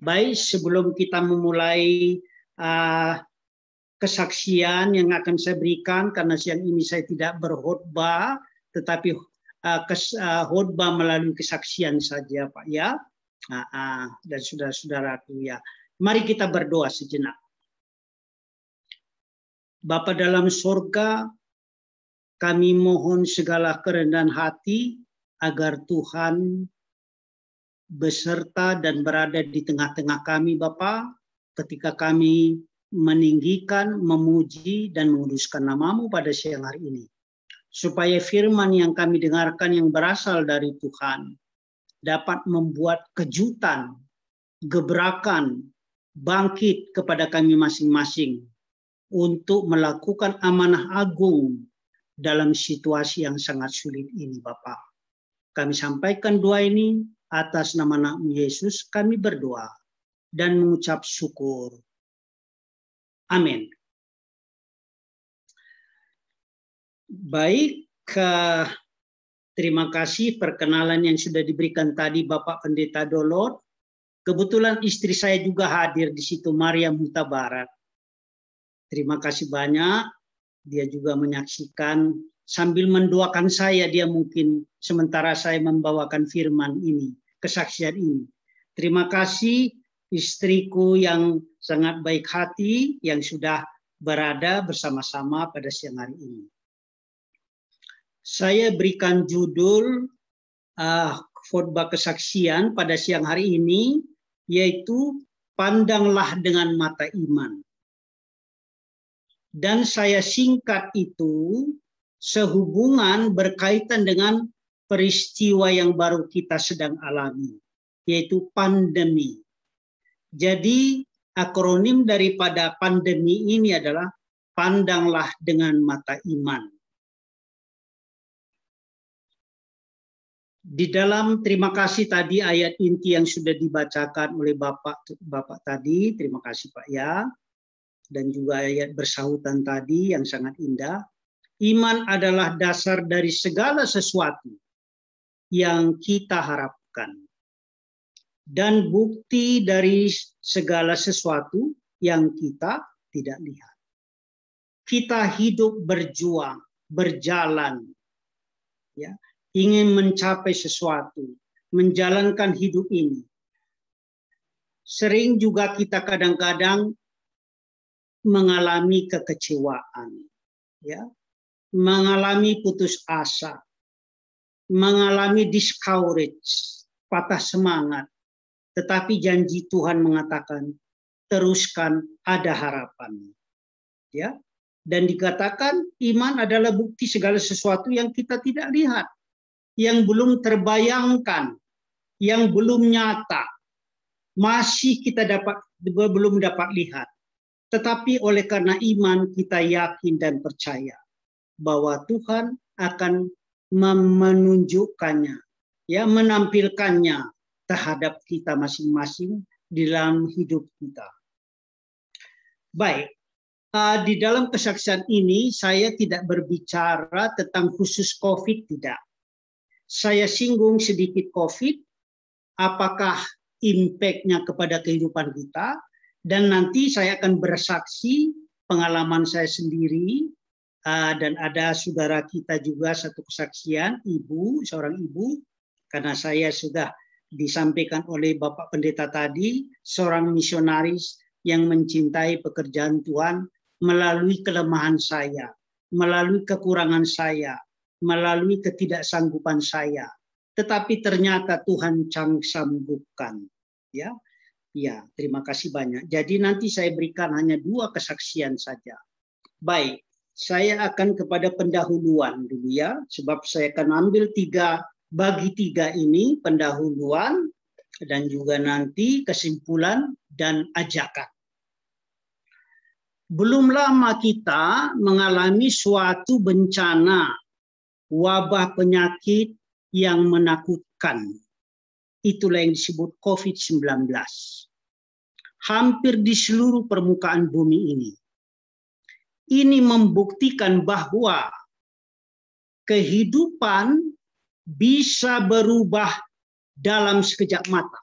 Baik, sebelum kita memulai kesaksian yang akan saya berikan, karena siang ini saya tidak berkhotbah, tetapi khotbah melalui kesaksian saja, Pak ya, dan saudara-saudaraku ya. Mari kita berdoa sejenak. Bapa dalam surga, kami mohon segala kerendahan hati agar Tuhan beserta dan berada di tengah-tengah kami, Bapa, ketika kami meninggikan, memuji, dan menguduskan nama-Mu pada siang hari ini. Supaya firman yang kami dengarkan yang berasal dari Tuhan dapat membuat kejutan, gebrakan, bangkit kepada kami masing-masing untuk melakukan amanah agung dalam situasi yang sangat sulit ini, Bapa. Kami sampaikan doa ini atas nama-Mu Yesus, kami berdoa dan mengucap syukur. Amin. Baik, terima kasih perkenalan yang sudah diberikan tadi Bapak Pendeta Dolot. Kebetulan istri saya juga hadir di situ, Maria Mutabarat. Terima kasih banyak. Dia juga menyaksikan sambil mendoakan saya, dia mungkin sementara saya membawakan firman ini, kesaksian ini. Terima kasih istriku yang sangat baik hati yang sudah berada bersama-sama pada siang hari ini. Saya berikan judul khotbah kesaksian pada siang hari ini, yaitu pandanglah dengan mata iman. Dan saya singkat itu sehubungan berkaitan dengan peristiwa yang baru kita sedang alami, yaitu pandemi. Jadi akronim daripada pandemi ini adalah pandanglah dengan mata iman. Di dalam terima kasih tadi ayat inti yang sudah dibacakan oleh Bapak tadi, terima kasih Pak ya. Dan juga ayat bersahutan tadi yang sangat indah. Iman adalah dasar dari segala sesuatu yang kita harapkan. Dan bukti dari segala sesuatu yang kita tidak lihat. Kita hidup berjuang, berjalan, ya, ingin mencapai sesuatu, menjalankan hidup ini. Sering juga kita kadang-kadang mengalami kekecewaan, ya, mengalami putus asa, mengalami discourage, patah semangat. Tetapi janji Tuhan mengatakan, teruskan, ada harapan. Ya, dan dikatakan iman adalah bukti segala sesuatu yang kita tidak lihat, yang belum terbayangkan, yang belum nyata, masih kita belum dapat lihat. Tetapi oleh karena iman kita yakin dan percaya bahwa Tuhan akan menunjukkannya, ya, menampilkannya terhadap kita masing-masing di dalam hidup kita. Baik, di dalam kesaksian ini saya tidak berbicara tentang khusus COVID, tidak. Saya singgung sedikit COVID, apakah impact-nya kepada kehidupan kita, dan nanti saya akan bersaksi pengalaman saya sendiri, dan ada saudara kita juga satu kesaksian, seorang ibu, karena saya sudah disampaikan oleh Bapak Pendeta tadi, seorang misionaris yang mencintai pekerjaan Tuhan melalui kelemahan saya, melalui kekurangan saya, melalui ketidaksanggupan saya. Tetapi ternyata Tuhan sanggupkan, ya. Ya, terima kasih banyak. Jadi nanti saya berikan hanya 2 kesaksian saja. Baik, saya akan kepada pendahuluan dulu ya, sebab saya akan ambil 3 ini, pendahuluan dan juga nanti kesimpulan dan ajakan. Belum lama kita mengalami suatu bencana, wabah penyakit yang menakutkan. Itulah yang disebut COVID-19. Hampir di seluruh permukaan bumi ini. Ini membuktikan bahwa kehidupan bisa berubah dalam sekejap mata.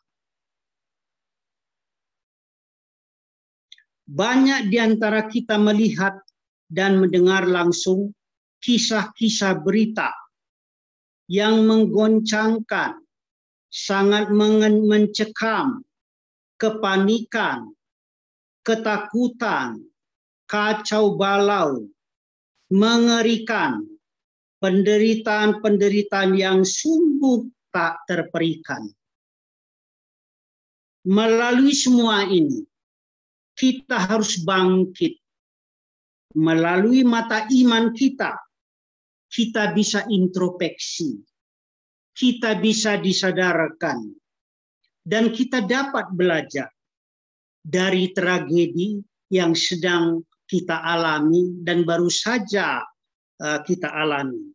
Banyak di antara kita melihat dan mendengar langsung kisah-kisah berita yang menggoncangkan, sangat mencekam, kepanikan, ketakutan, kacau balau, mengerikan, penderitaan-penderitaan yang sungguh tak terperikan. Melalui semua ini, kita harus bangkit. Melalui mata iman kita bisa introspeksi, kita bisa disadarkan, dan kita dapat belajar dari tragedi yang sedang kita alami dan baru saja kita alami.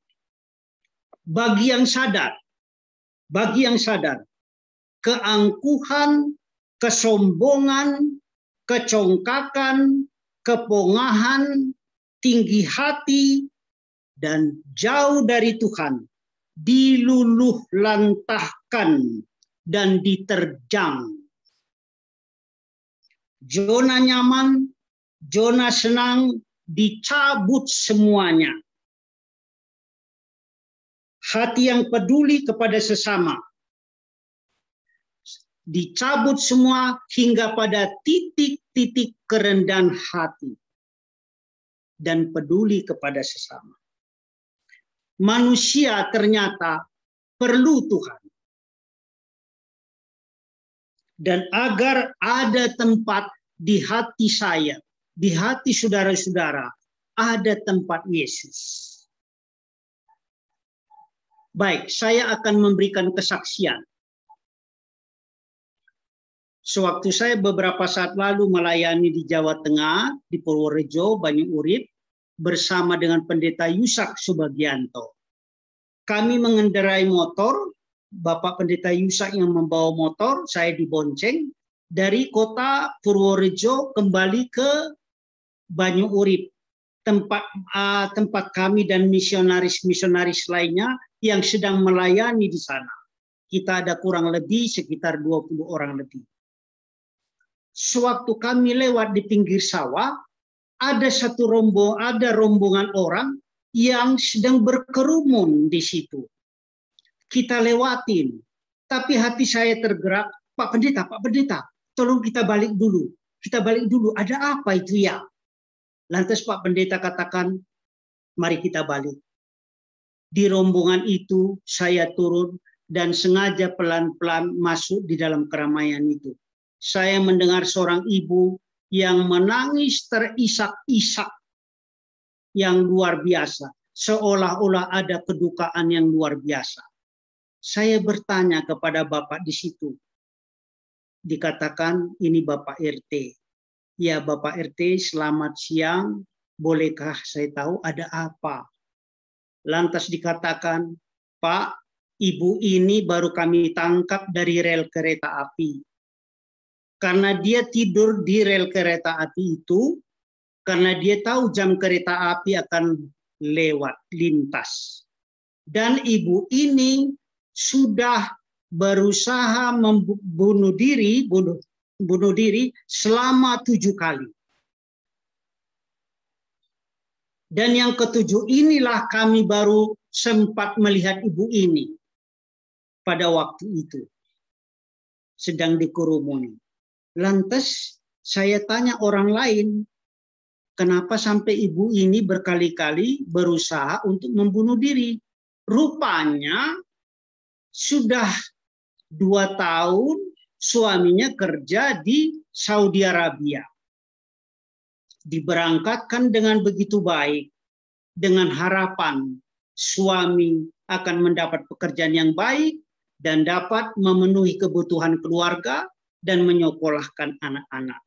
Bagi yang sadar, keangkuhan, kesombongan, kecongkakan, kepongahan, tinggi hati, dan jauh dari Tuhan diluluh lantahkan dan diterjang. Zona nyaman, zona senang dicabut semuanya. Hati yang peduli kepada sesama dicabut semua hingga pada titik-titik kerendahan hati dan peduli kepada sesama. Manusia ternyata perlu Tuhan. Dan agar ada tempat di hati saya, di hati saudara-saudara, ada tempat Yesus. Baik, saya akan memberikan kesaksian. Sewaktu saya beberapa saat lalu melayani di Jawa Tengah, di Purworejo, Banyu Urip, bersama dengan Pendeta Yusak Subagianto. Kami mengendarai motor, Bapak Pendeta Yusak yang membawa motor, saya dibonceng, dari kota Purworejo kembali ke Banyu Urip, tempat kami dan misionaris-misionaris lainnya yang sedang melayani di sana. Kita ada kurang lebih sekitar 20 orang lebih. Sewaktu kami lewat di pinggir sawah, ada rombongan orang yang sedang berkerumun di situ. Kita lewatin, tapi hati saya tergerak, Pak Pendeta, tolong kita balik dulu. Ada apa itu ya? Lantas Pak Pendeta katakan, mari kita balik. Di rombongan itu saya turun dan sengaja pelan-pelan masuk di dalam keramaian itu. Saya mendengar seorang ibu yang menangis terisak-isak yang luar biasa. Seolah-olah ada kedukaan yang luar biasa. Saya bertanya kepada Bapak di situ. Dikatakan ini Bapak RT. Ya Bapak RT, selamat siang. Bolehkah saya tahu ada apa? Lantas dikatakan, Pak, ibu ini baru kami tangkap dari rel kereta api. Karena dia tidur di rel kereta api itu, karena dia tahu jam kereta api akan lewat, lintas. Dan ibu ini sudah berusaha bunuh diri selama 7 kali. Dan yang ketujuh inilah kami baru sempat melihat ibu ini pada waktu itu. Sedang dikerumuni. Lantas saya tanya orang lain, kenapa sampai ibu ini berkali-kali berusaha untuk membunuh diri? Rupanya sudah 2 tahun suaminya kerja di Saudi Arabia. Diberangkatkan dengan begitu baik, dengan harapan suami akan mendapat pekerjaan yang baik dan dapat memenuhi kebutuhan keluarga dan menyekolahkan anak-anak.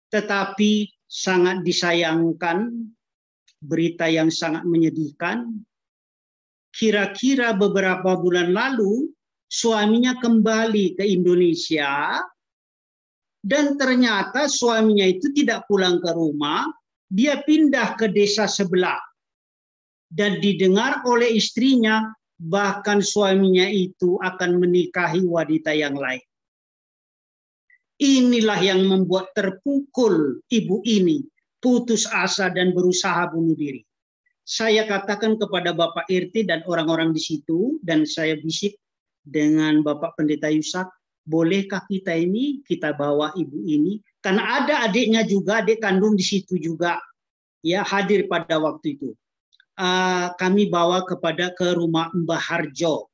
Tetapi sangat disayangkan, berita yang sangat menyedihkan, kira-kira beberapa bulan lalu suaminya kembali ke Indonesia. Dan ternyata suaminya itu tidak pulang ke rumah, dia pindah ke desa sebelah. Dan didengar oleh istrinya, bahkan suaminya itu akan menikahi wanita yang lain. Inilah yang membuat terpukul ibu ini, putus asa dan berusaha bunuh diri. Saya katakan kepada Bapak RT dan orang-orang di situ, dan saya bisik dengan Bapak Pendeta Yusak, bolehkah kita bawa ibu ini? Karena ada adiknya juga, adik kandung di situ juga, ya, hadir pada waktu itu. Kami bawa ke rumah Mbah Harjo.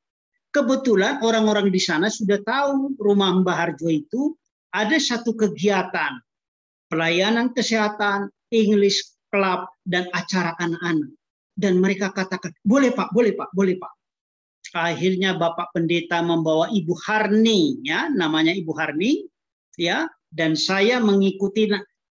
Kebetulan orang-orang di sana sudah tahu rumah Mbah Harjo itu ada satu kegiatan pelayanan kesehatan, English club, dan acara anak-anak. Dan mereka katakan, boleh Pak, boleh Pak, boleh Pak. Akhirnya Bapak Pendeta membawa Ibu Harni, ya, namanya Ibu Harni, ya, dan saya mengikuti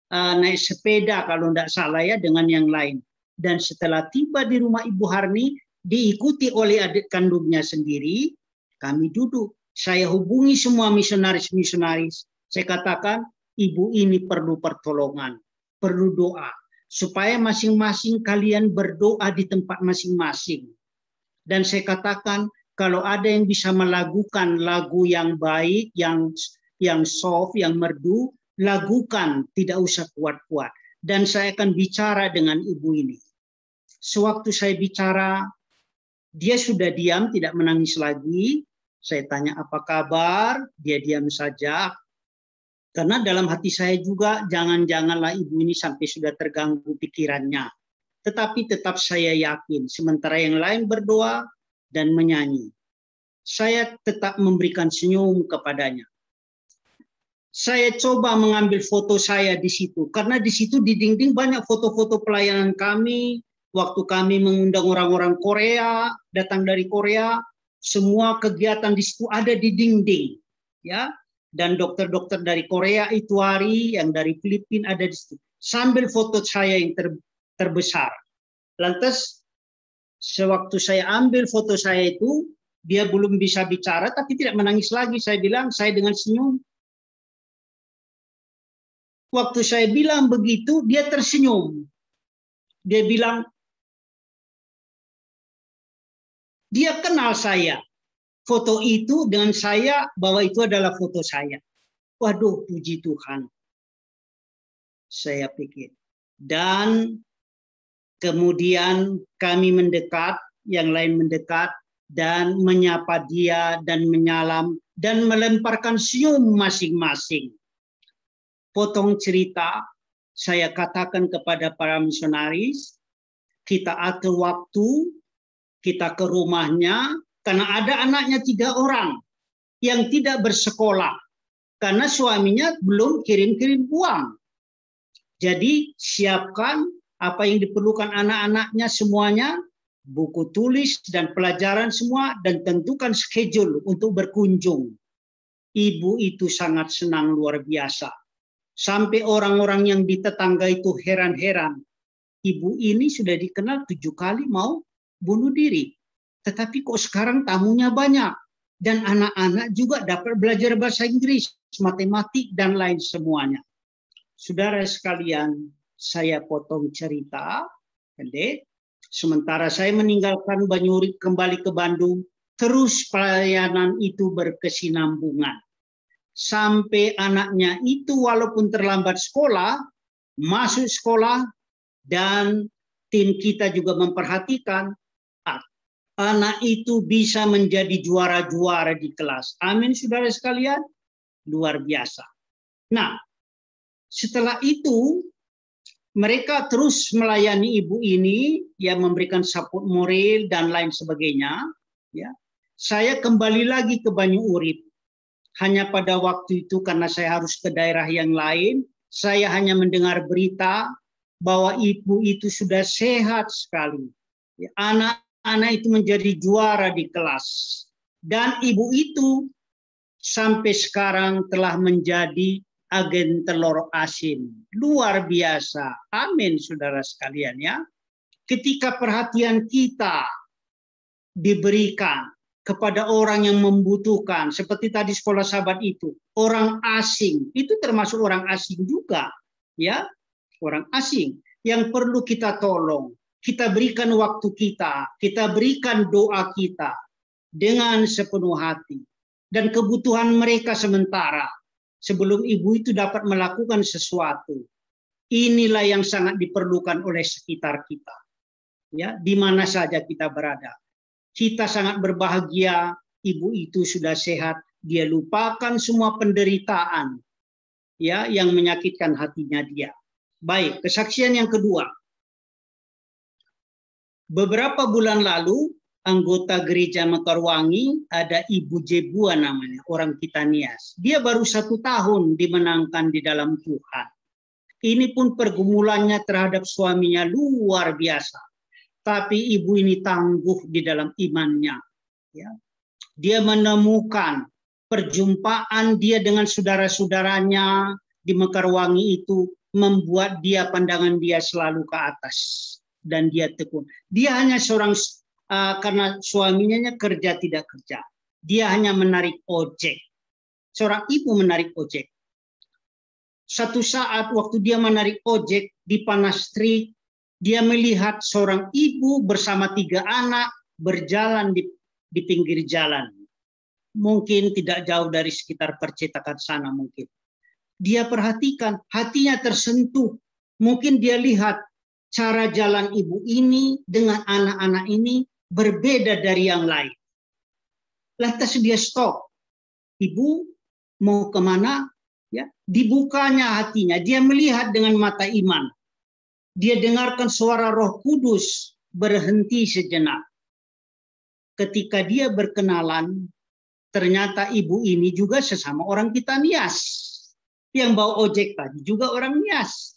naik sepeda kalau tidak salah ya dengan yang lain. Dan setelah tiba di rumah Ibu Harni, diikuti oleh adik kandungnya sendiri, kami duduk. Saya hubungi semua misionaris-misionaris. Saya katakan, ibu ini perlu pertolongan, perlu doa, supaya masing-masing kalian berdoa di tempat masing-masing. Dan saya katakan, kalau ada yang bisa melakukan lagu yang baik, yang soft, yang merdu, lakukan, tidak usah kuat-kuat. Dan saya akan bicara dengan ibu ini. Sewaktu saya bicara, dia sudah diam, tidak menangis lagi. Saya tanya apa kabar, dia diam saja. Karena dalam hati saya juga, jangan-janganlah ibu ini sampai sudah terganggu pikirannya. Tetapi tetap saya yakin, sementara yang lain berdoa dan menyanyi. Saya tetap memberikan senyum kepadanya. Saya coba mengambil foto saya di situ, karena di situ di dinding banyak foto-foto pelayanan kami, waktu kami mengundang orang-orang Korea, datang dari Korea, semua kegiatan di situ ada di dinding. Ya. Dan dokter-dokter dari Korea itu hari, yang dari Filipina ada di situ. Sambil foto saya yang terbesar. Lantas, sewaktu saya ambil foto saya itu, dia belum bisa bicara, tapi tidak menangis lagi. Saya bilang, saya dengan senyum. Waktu saya bilang begitu, dia tersenyum. Dia bilang, dia kenal saya. Foto itu dengan saya, bahwa itu adalah foto saya. Waduh, puji Tuhan. Saya pikir. Dan kemudian kami mendekat, yang lain mendekat, dan menyapa dia, dan menyalam, dan melemparkan senyum masing-masing. Potong cerita, saya katakan kepada para misionaris, kita atur waktu, kita ke rumahnya, karena ada anaknya 3 orang yang tidak bersekolah, karena suaminya belum kirim-kirim uang. Jadi siapkan apa yang diperlukan anak-anaknya semuanya, buku tulis dan pelajaran semua, dan tentukan schedule untuk berkunjung. Ibu itu sangat senang luar biasa. Sampai orang-orang yang di tetangga itu heran-heran. Ibu ini sudah dikenal 7 kali mau bunuh diri. Tetapi kok sekarang tamunya banyak. Dan anak-anak juga dapat belajar bahasa Inggris, matematik, dan lain semuanya. Saudara sekalian, saya potong cerita. Sementara saya meninggalkan Banyurit kembali ke Bandung, terus pelayanan itu berkesinambungan. Sampai anaknya itu walaupun terlambat sekolah, masuk sekolah, dan tim kita juga memperhatikan anak itu bisa menjadi juara-juara di kelas. Amin, saudara sekalian. Luar biasa. Nah, setelah itu, mereka terus melayani ibu ini, ya, memberikan support moral dan lain sebagainya. Ya. Saya kembali lagi ke Banyu Urip. Hanya pada waktu itu, karena saya harus ke daerah yang lain, saya hanya mendengar berita bahwa ibu itu sudah sehat sekali. Ya, anak itu menjadi juara di kelas. Dan ibu itu sampai sekarang telah menjadi agen telur asin. Luar biasa. Amin, saudara sekalian ya. Ketika perhatian kita diberikan kepada orang yang membutuhkan, seperti tadi sekolah sahabat itu, orang asing, itu termasuk orang asing juga. Ya, orang asing yang perlu kita tolong. Kita berikan waktu kita berikan doa kita dengan sepenuh hati. Dan kebutuhan mereka sementara. sebelum ibu itu dapat melakukan sesuatu. Inilah yang sangat diperlukan oleh sekitar kita. Ya, di mana saja kita berada. Kita sangat berbahagia, ibu itu sudah sehat, dia lupakan semua penderitaan ya yang menyakitkan hatinya dia. Baik, kesaksian yang kedua. Beberapa bulan lalu, anggota gereja Mekarwangi, ada Ibu Jebua namanya, orang Kitanias. Dia baru 1 tahun dimenangkan di dalam Tuhan. Ini pun pergumulannya terhadap suaminya luar biasa. Tapi ibu ini tangguh di dalam imannya. Ya. Dia menemukan perjumpaan dia dengan saudara-saudaranya di Mekarwangi itu membuat dia pandangan dia selalu ke atas. Dan dia tekun. Dia hanya seorang, karena suaminya kerja tidak kerja. Dia hanya menarik ojek. Seorang ibu menarik ojek. Satu saat waktu dia menarik ojek di Panas Street, dia melihat seorang ibu bersama 3 anak berjalan di pinggir jalan. Mungkin tidak jauh dari sekitar percetakan sana mungkin. Dia perhatikan, hatinya tersentuh. Mungkin dia lihat cara jalan ibu ini dengan anak-anak ini berbeda dari yang lain. Lantas dia stop. Ibu mau kemana? Ya, dibukanya hatinya, dia melihat dengan mata iman. Dia dengarkan suara Roh Kudus berhenti sejenak. Ketika dia berkenalan, ternyata ibu ini juga sesama orang Kitanias. Yang bawa ojek tadi juga orang Nias.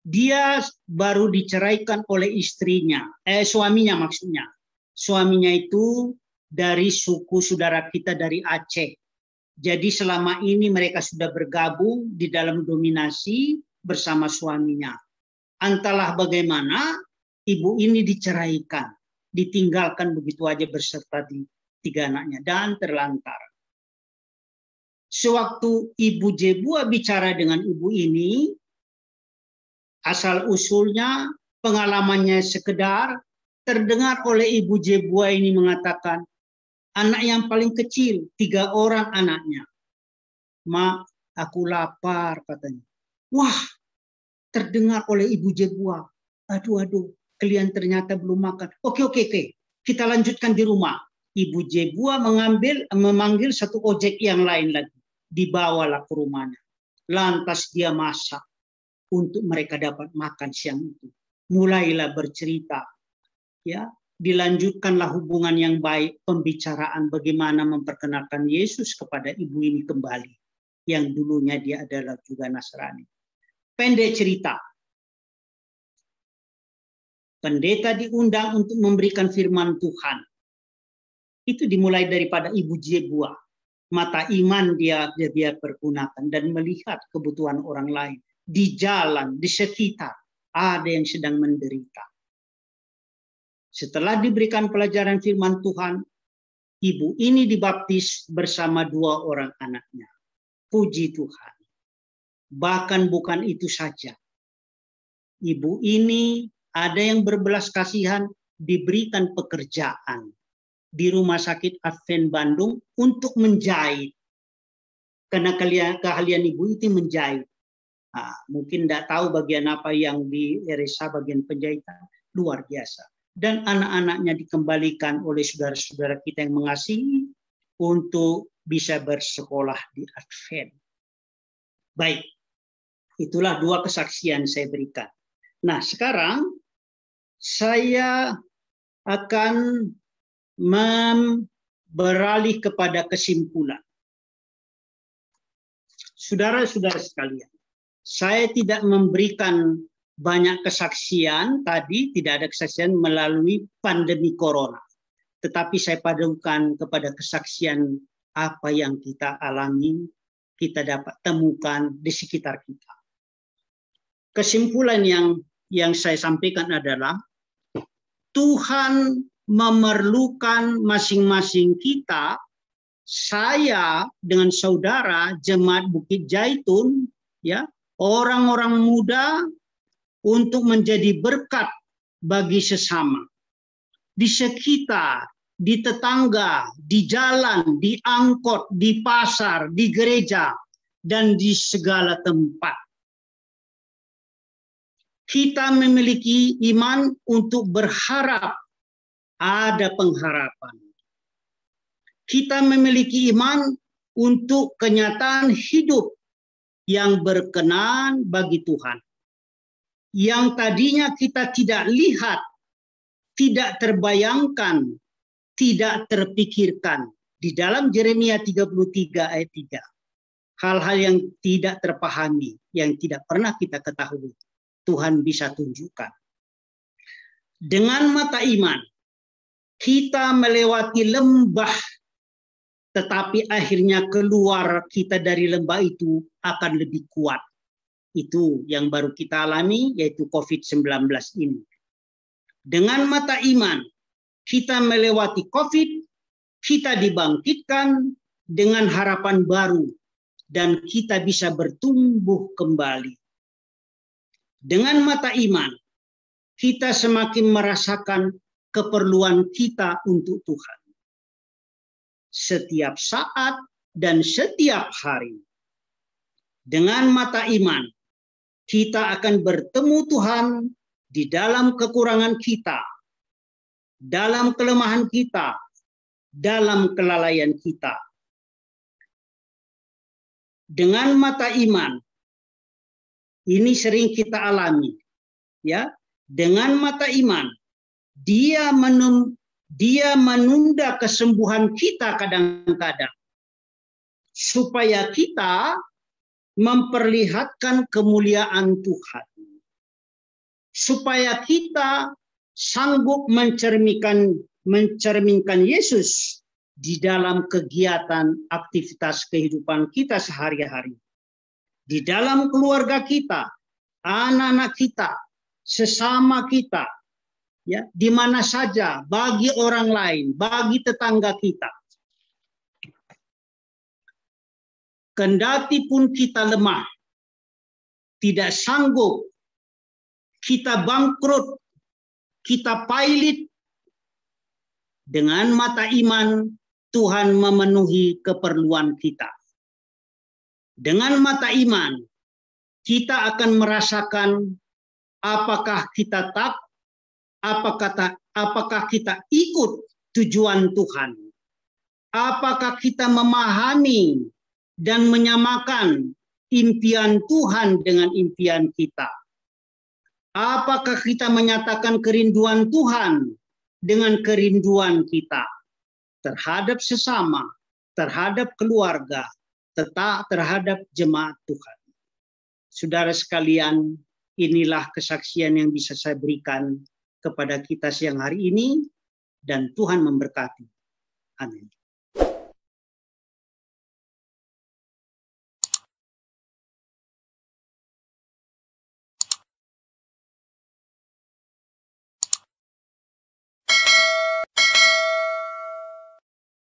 Dia baru diceraikan oleh istrinya, suaminya maksudnya. Suaminya itu dari suku saudara kita dari Aceh. Jadi selama ini mereka sudah bergabung di dalam dominasi bersama suaminya. Entahlah bagaimana ibu ini diceraikan, ditinggalkan begitu aja beserta 3 anaknya dan terlantar. Sewaktu Ibu Jebua bicara dengan ibu ini, asal usulnya pengalamannya sekedar, terdengar oleh Ibu Jebua ini mengatakan, anak yang paling kecil, 3 orang anaknya. Mak, aku lapar katanya. Wah, terdengar oleh Ibu Jebua. Aduh, kalian ternyata belum makan. Oke. Kita lanjutkan di rumah. Ibu Jebua memanggil satu ojek yang lain lagi. Dibawalah ke rumahnya. Lantas dia masak untuk mereka dapat makan siang itu. Mulailah bercerita. Ya, dilanjutkanlah hubungan yang baik, pembicaraan bagaimana memperkenalkan Yesus kepada ibu ini kembali. Yang dulunya dia adalah juga Nasrani. Pendek cerita. Pendeta diundang untuk memberikan firman Tuhan. Itu dimulai daripada Ibu Jebua. Mata iman dia pergunakan dan melihat kebutuhan orang lain. Di jalan, di sekitar, ada yang sedang menderita. Setelah diberikan pelajaran firman Tuhan, ibu ini dibaptis bersama 2 orang anaknya. Puji Tuhan. Bahkan bukan itu saja. Ibu ini ada yang berbelas kasihan diberikan pekerjaan di Rumah Sakit Advent Bandung untuk menjahit. Karena keahlian ibu itu menjahit. Nah, mungkin tidak tahu bagian apa yang di RSA bagian penjahitan. Luar biasa. Dan anak-anaknya dikembalikan oleh saudara-saudara kita yang mengasihi untuk bisa bersekolah di Advent. Baik, itulah 2 kesaksian saya berikan. Nah, sekarang saya akan beralih kepada kesimpulan. Saudara-saudara sekalian, saya tidak memberikan banyak kesaksian tadi, tidak ada kesaksian melalui pandemi corona. Tetapi saya padukan kepada kesaksian apa yang kita alami, kita dapat temukan di sekitar kita. Kesimpulan yang saya sampaikan adalah Tuhan memerlukan masing-masing kita, saya dengan saudara jemaat Bukit Jaitun, ya, orang-orang muda untuk menjadi berkat bagi sesama. Di sekitar, di tetangga, di jalan, di angkot, di pasar, di gereja, dan di segala tempat. Kita memiliki iman untuk berharap, ada pengharapan. Kita memiliki iman untuk kenyataan hidup yang berkenan bagi Tuhan. Yang tadinya kita tidak lihat, tidak terbayangkan, tidak terpikirkan. Di dalam Yeremia 33 ayat 3. Hal-hal yang tidak terpahami, yang tidak pernah kita ketahui, Tuhan bisa tunjukkan. Dengan mata iman, kita melewati lembah, tetapi akhirnya keluar kita dari lembah itu akan lebih kuat. Itu yang baru kita alami, yaitu COVID-19 ini. Dengan mata iman, kita melewati COVID, kita dibangkitkan dengan harapan baru, dan kita bisa bertumbuh kembali. Dengan mata iman, kita semakin merasakan keperluan kita untuk Tuhan. Setiap saat dan setiap hari. Dengan mata iman, kita akan bertemu Tuhan di dalam kekurangan kita, dalam kelemahan kita, dalam kelalaian kita. Dengan mata iman, ini sering kita alami, ya. Dengan mata iman, dia menunda kesembuhan kita kadang-kadang, supaya kita memperlihatkan kemuliaan Tuhan, supaya kita sanggup mencerminkan Yesus di dalam kegiatan aktivitas kehidupan kita sehari-hari, di dalam keluarga kita, anak-anak kita, sesama kita, ya, di mana saja, bagi orang lain, bagi tetangga kita. Kendati pun kita lemah, tidak sanggup, kita bangkrut, kita pailit, dengan mata iman Tuhan memenuhi keperluan kita. Dengan mata iman, kita akan merasakan apakah kita apakah kita ikut tujuan Tuhan. Apakah kita memahami dan menyamakan impian Tuhan dengan impian kita. Apakah kita menyatakan kerinduan Tuhan dengan kerinduan kita terhadap sesama, terhadap keluarga, terhadap jemaat Tuhan. Saudara sekalian, inilah kesaksian yang bisa saya berikan kepada kita siang hari ini, dan Tuhan memberkati. Amin.